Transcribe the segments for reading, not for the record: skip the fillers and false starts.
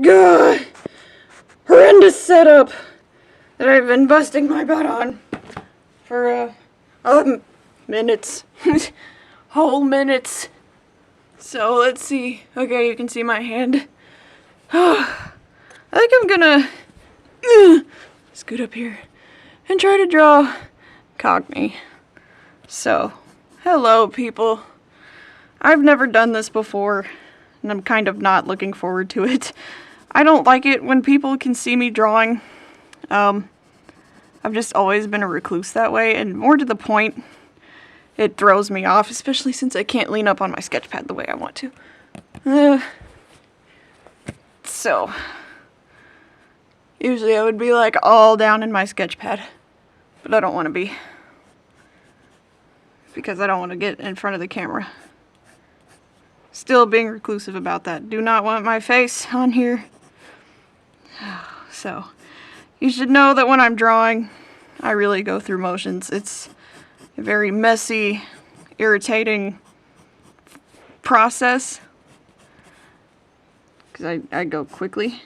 Good. Horrendous setup that I've been busting my butt on for minutes. Whole minutes. So let's see. Okay, you can see my hand. I think I'm gonna scoot up here and try to draw Cognii. So, hello people. I've never done this before, and I'm kind of not looking forward to it. I don't like it when people can see me drawing. I've just always been a recluse that way, and more to the point, it throws me off, especially since I can't lean up on my sketch pad the way I want to. So, usually I would be like all down in my sketch pad, but I don't want to be, because I don't want to get in front of the camera. Still being reclusive about that. Do not want my face on here. So, you should know that when I'm drawing, I really go through motions. It's a very messy, irritating process, because I go quickly.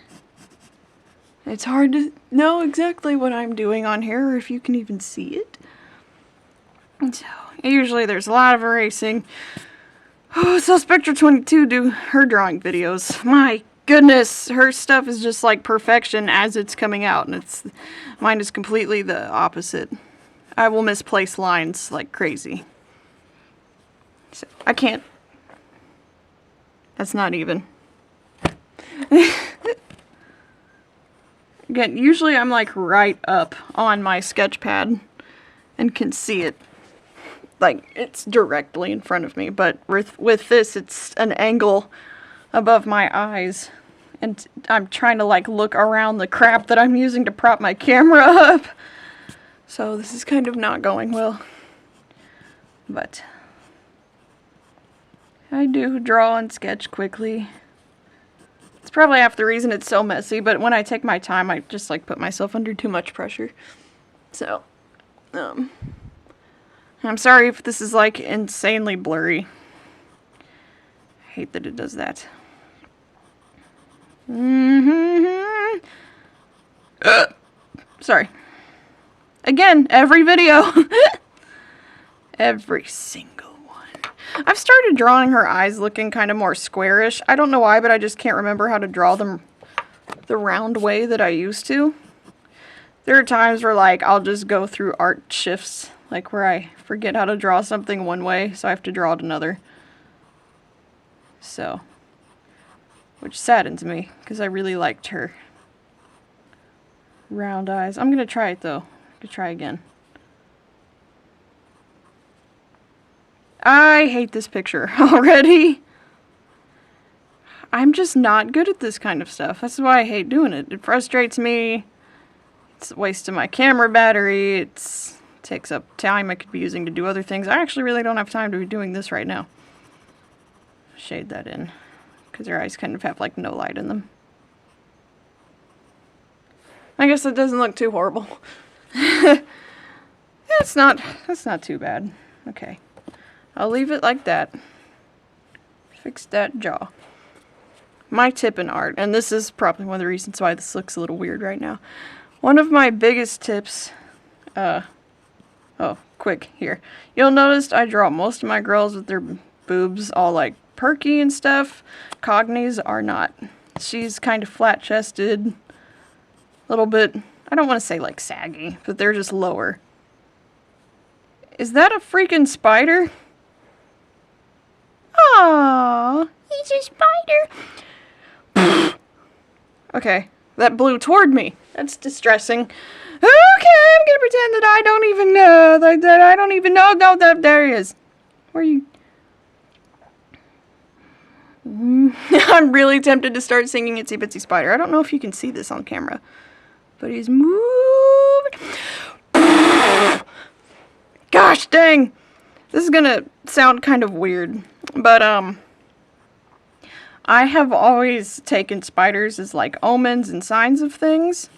It's hard to know exactly what I'm doing on here, or if you can even see it. And so, usually there's a lot of erasing. Oh, so Spectra22 do her drawing videos. My goodness, her stuff is just like perfection as it's coming out, and mine is completely the opposite. I will misplace lines like crazy. So, I can't. That's not even. Again, usually I'm like right up on my sketch pad and can see it. Like, it's directly in front of me, but with this, it's an angle above my eyes, and I'm trying to, like, look around the crap that I'm using to prop my camera up, so this is kind of not going well, but I do draw and sketch quickly. It's probably half the reason it's so messy, but when I take my time, I just, like, put myself under too much pressure, so, I'm sorry if this is like insanely blurry. I hate that it does that. Sorry. Again, every video. Every single one. I've started drawing her eyes looking kind of more squarish. I don't know why, but I just can't remember how to draw them the round way that I used to. There are times where, like, I'll just go through art shifts, like where I forget how to draw something one way, so I have to draw it another. So, which saddens me, because I really liked her round eyes. I'm gonna try it though. I could try again. I hate this picture already. I'm just not good at this kind of stuff. That's why I hate doing it. It frustrates me. It's a waste of my camera battery. It takes up time I could be using to do other things. I actually really don't have time to be doing this right now. Shade that in, because their eyes kind of have like no light in them. I guess that doesn't look too horrible. That's not too bad. Okay. I'll leave it like that. Fix that jaw. My tip in art, and this is probably one of the reasons why this looks a little weird right now. One of my biggest tips, oh, quick, here. You'll notice I draw most of my girls with their boobs all like perky and stuff. Cogni's are not. She's kind of flat-chested, a little bit, I don't want to say like saggy, but they're just lower. Is that a freaking spider? Aww, he's a spider. Okay, that blew toward me. That's distressing. Okay, I'm gonna pretend that I don't even know. That I don't even know. No, there he is. Where are you? I'm really tempted to start singing Itsy Bitsy Spider. I don't know if you can see this on camera, but he's moving. Gosh dang! This is gonna sound kind of weird, but I have always taken spiders as like omens and signs of things.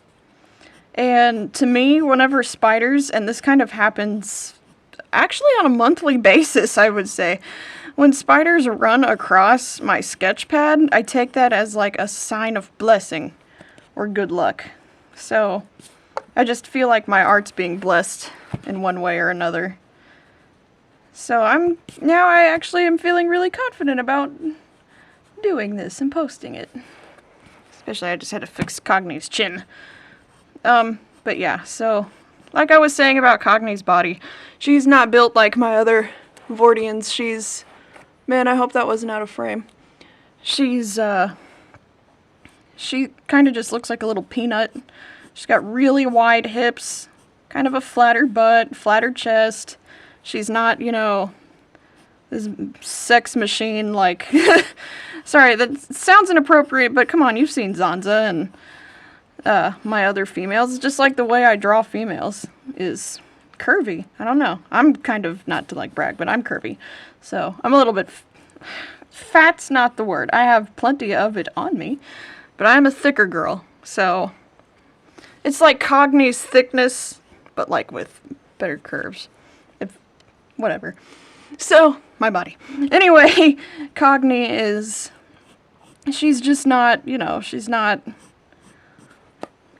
And to me, whenever spiders, and this kind of happens actually on a monthly basis, I would say, When spiders run across my sketch pad, I take that as like a sign of blessing or good luck. So I just feel like my art's being blessed in one way or another. So I actually am feeling really confident about doing this and posting it. Especially I just had to fix Cognii's chin. But yeah, so like I was saying about Cognii's body, she's not built like my other Vortians. She's, man, I hope that wasn't out of frame. She's, she kind of just looks like a little peanut. She's got really wide hips, kind of a flatter butt, flatter chest. She's not, you know, this sex machine like... Sorry, that sounds inappropriate, but come on, you've seen Zanza and my other females. It's just like the way I draw females is curvy. I don't know. I'm kind of, not to like brag, but I'm curvy. So I'm a little bit... fat's not the word. I have plenty of it on me, but I'm a thicker girl. So it's like Cognii's thickness, but like with better curves. Whatever. So, my body. Anyway, Cognii is... she's just not, you know, she's not...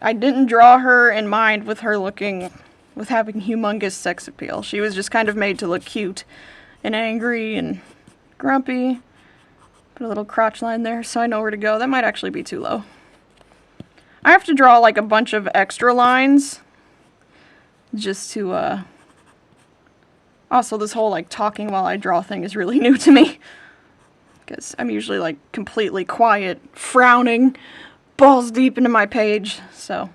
I didn't draw her in mind with her looking... with having humongous sex appeal. She was just kind of made to look cute and angry and grumpy. Put a little crotch line there so I know where to go. That might actually be too low. I have to draw like a bunch of extra lines just to, also, this whole, like, talking while I draw thing is really new to me. Because I'm usually, like, completely quiet, frowning, balls deep into my page. So,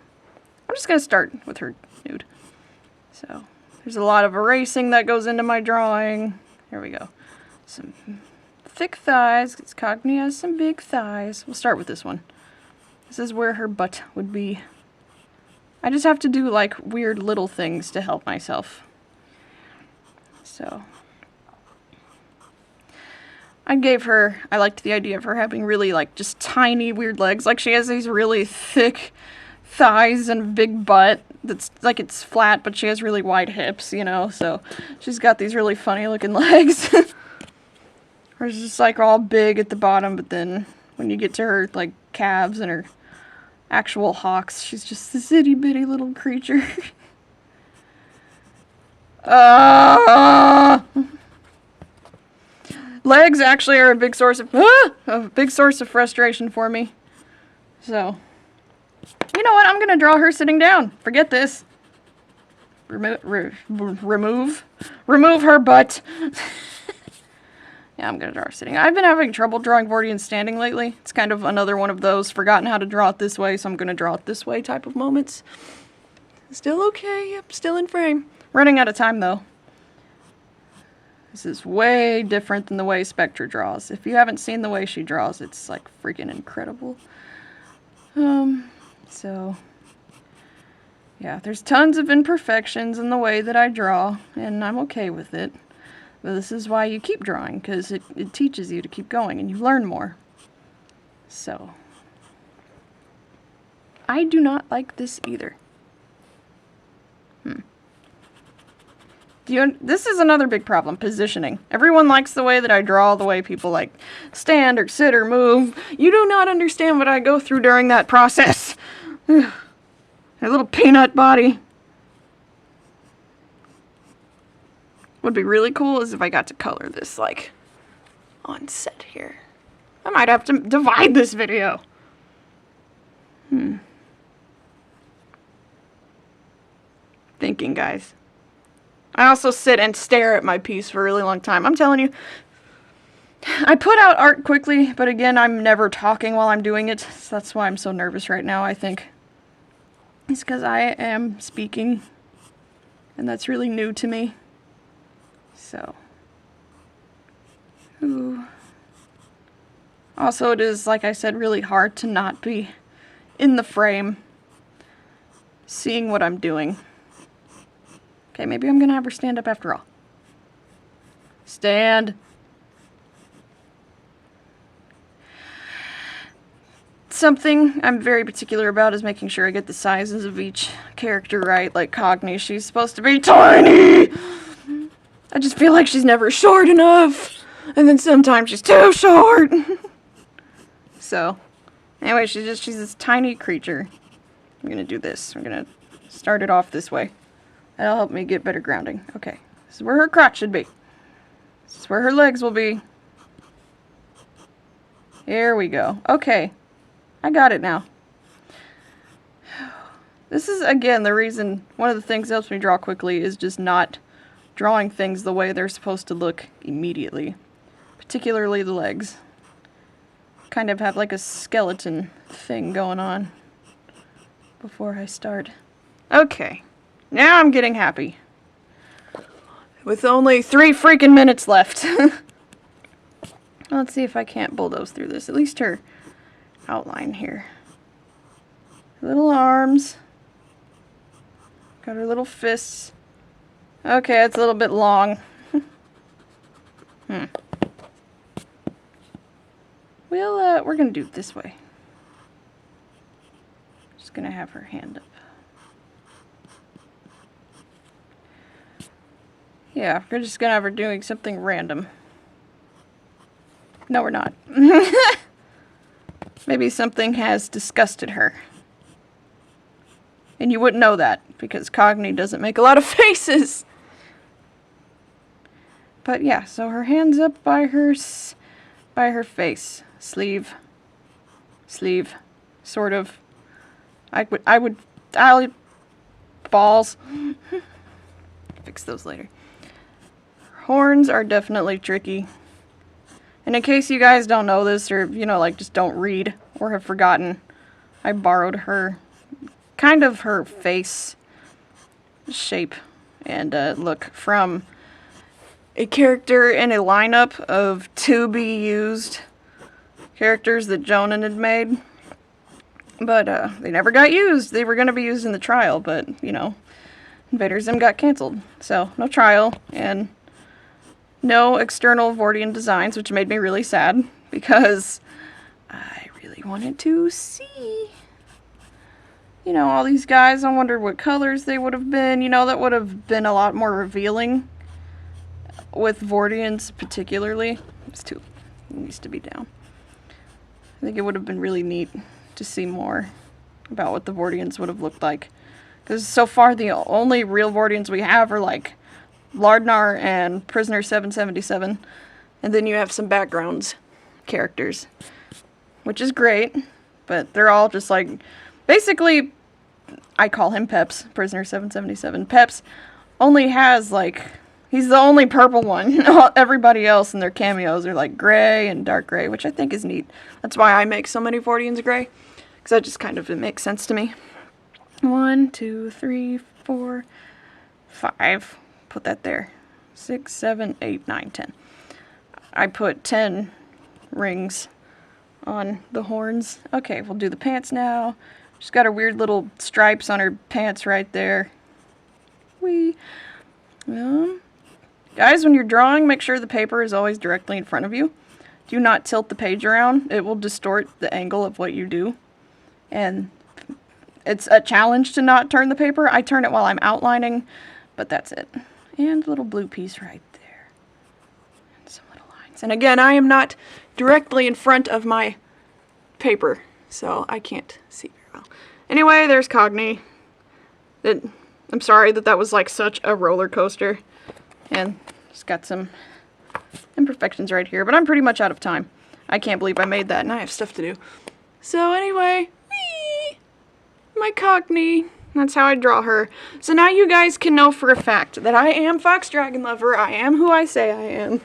I'm just going to start with her nude. So, there's a lot of erasing that goes into my drawing. Here we go. Some thick thighs, because Cognii has some big thighs. We'll start with this one. This is where her butt would be. I just have to do, like, weird little things to help myself. So, I liked the idea of her having really, like, just tiny, weird legs. Like, she has these really thick thighs and big butt that's, like, it's flat, but she has really wide hips, you know? So, she's got these really funny-looking legs. Hers just, like, all big at the bottom, but then when you get to her, like, calves and her actual hocks, she's just this itty-bitty little creature. Legs actually are a big source of frustration for me. So, you know what? I'm gonna draw her sitting down. Forget this. Remove her butt. Yeah, I'm gonna draw her sitting. I've been having trouble drawing Vortians standing lately. It's kind of another one of those forgotten how to draw it this way, so I'm gonna draw it this way type of moments. Still okay. Yep, still in frame. Running out of time, though. This is way different than the way Spectra draws. If you haven't seen the way she draws, it's, like, freaking incredible. So... yeah, there's tons of imperfections in the way that I draw, and I'm okay with it. But this is why you keep drawing, because it teaches you to keep going, and you learn more. So... I do not like this either. This is another big problem, positioning. Everyone likes the way that I draw, the way people like stand or sit or move. You do not understand what I go through during that process. A little peanut body. Would be really cool is if I got to color this, like, on set here. I might have to divide this video. Thinking, guys. I also sit and stare at my piece for a really long time. I'm telling you, I put out art quickly, but again, I'm never talking while I'm doing it. So that's why I'm so nervous right now, I think. It's because I am speaking, and that's really new to me. So. Ooh. Also, it is, like I said, really hard to not be in the frame, seeing what I'm doing. Okay, maybe I'm gonna have her stand up after all. Stand. Something I'm very particular about is making sure I get the sizes of each character right. Like Cognii, she's supposed to be tiny! I just feel like she's never short enough. And then sometimes she's too short. So, anyway, she's this tiny creature. I'm gonna do this. I'm gonna start it off this way. That'll help me get better grounding. Okay, this is where her crotch should be. This is where her legs will be. Here we go. Okay, I got it now. This is, again, the reason, one of the things that helps me draw quickly is just not drawing things the way they're supposed to look immediately. Particularly the legs. Kind of have like a skeleton thing going on before I start. Okay, now I'm getting happy. With only 3 freaking minutes left. Let's see if I can't bulldoze through this. At least her outline here. Little arms. Got her little fists. Okay, it's a little bit long. We're gonna do it this way. Just gonna have her hand up. Yeah, we're just gonna have her doing something random. No, we're not. Maybe something has disgusted her. And you wouldn't know that, because Cognii doesn't make a lot of faces. But yeah, so her hand's up by her face. Sleeve, sort of. Balls. Fix those later. Horns are definitely tricky. And in case you guys don't know this, or, you know, like, just don't read, or have forgotten, I borrowed her, kind of her face shape and look from a character in a lineup of to-be-used characters that Jonan had made. But they never got used. They were going to be used in the trial, but, you know, Invader Zim got canceled. So, no trial, and no external Vortian designs, which made me really sad, because I really wanted to see, you know, all these guys. I wondered what colors they would have been. You know, that would have been a lot more revealing with Vortians particularly. It's too, it needs to be down. I think it would have been really neat to see more about what the Vortians would have looked like. Because so far the only real Vortians we have are like Lardnar and Prisoner 777. And then you have some backgrounds characters. Which is great. But they're all just like, basically, I call him Peps, Prisoner 777. Peps only has like, he's the only purple one. Everybody else in their cameos are like gray and dark gray, which I think is neat. That's why I make so many Vortians gray. Because that just kind of, it makes sense to me. 1, 2, 3, 4, 5. Put that there. 6, 7, 8, 9, 10. I put 10 rings on the horns. Okay, we'll do the pants now. She's got her weird little stripes on her pants right there. Whee! Guys, when you're drawing, make sure the paper is always directly in front of you. Do not tilt the page around. It will distort the angle of what you do. And it's a challenge to not turn the paper. I turn it while I'm outlining, but that's it. And a little blue piece right there. And some little lines. And again, I am not directly in front of my paper, so I can't see very well. Anyway, there's Cognii. I'm sorry that was like such a roller coaster. And it's got some imperfections right here, but I'm pretty much out of time. I can't believe I made that, and I have stuff to do. So anyway, whee! My Cognii. That's how I draw her. So now you guys can know for a fact that I am Fox Dragon Lover. I am who I say I am.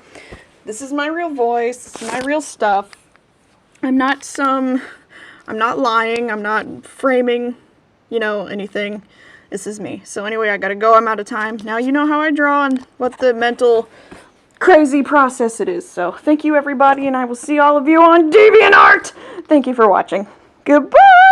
This is my real voice. This is my real stuff. I'm not lying. I'm not framing, you know, anything. This is me. So anyway, I gotta go. I'm out of time. Now you know how I draw and what the mental crazy process it is. So thank you everybody, and I will see all of you on DeviantArt. Thank you for watching. Goodbye!